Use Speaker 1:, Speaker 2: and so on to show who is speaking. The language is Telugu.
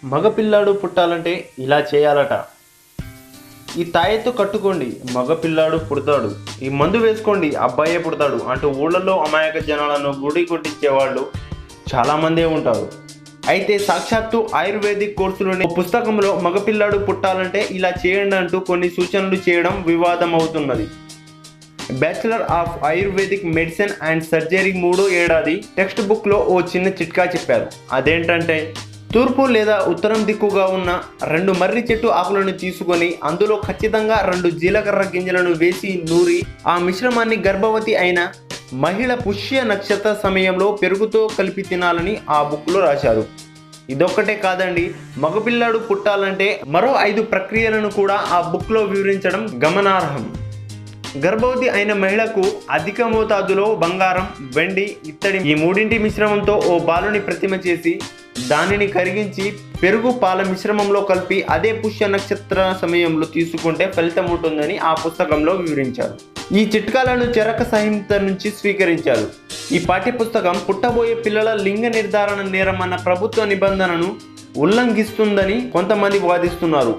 Speaker 1: మగపిల్లాడు పుట్టాలంటే ఇలా చేయాలట. ఈ తాయెత్తు కట్టుకోండి మగపిల్లాడు పుడతాడు, ఈ మందు వేసుకోండి అబ్బాయే పుడతాడు అంటూ ఊళ్ళల్లో అమాయక జనాలను గుడి కొట్టించేవాళ్ళు చాలామందే ఉంటారు. అయితే సాక్షాత్తు ఆయుర్వేదిక్ కోర్సులోని పుస్తకంలో మగపిల్లాడు పుట్టాలంటే ఇలా చేయండి అంటూ కొన్ని సూచనలు చేయడం వివాదం అవుతున్నది. Bachelor of ayurvedic medicine and surgery 3వ ఏడాది టెక్స్ట్ బుక్లో ఓ చిన్న చిట్కా చెప్పారు. అదేంటంటే, తూర్పు లేదా ఉత్తరం దిక్కుగా ఉన్న 2 మర్రి చెట్టు ఆకులను తీసుకొని అందులో ఖచ్చితంగా 2 జీలకర్ర గింజలను వేసి నూరి ఆ మిశ్రమాన్ని గర్భవతి అయిన మహిళ పుష్య నక్షత్ర సమయంలో పెరుగుతో కలిపి తినాలని ఆ బుక్లో రాశారు. ఇదొక్కటే కాదండి, మగపిల్లాడు పుట్టాలంటే మరో 5 ప్రక్రియలను కూడా ఆ బుక్లో వివరించడం గమనార్హం. గర్భవతి అయిన మహిళకు అధిక మోతాదులో బంగారం, వెండి, ఇత్తడి ఈ 3 మిశ్రమంతో ఓ బాలుని ప్రతిమ చేసి దానిని కరిగించి పెరుగు పాల మిశ్రమంలో కలిపి అదే పుష్య నక్షత్ర సమయంలో తీసుకుంటే ఫలితం ఉంటుందని ఆ పుస్తకంలో వివరించారు. ఈ చిట్కాలను చరక సంహిత నుంచి స్వీకరించారు. ఈ పాఠ్యపుస్తకం పుట్టబోయే పిల్లల లింగ నిర్ధారణ నేరం అన్న ప్రభుత్వ నిబంధనను ఉల్లంఘిస్తుందని కొంతమంది వాదిస్తున్నారు.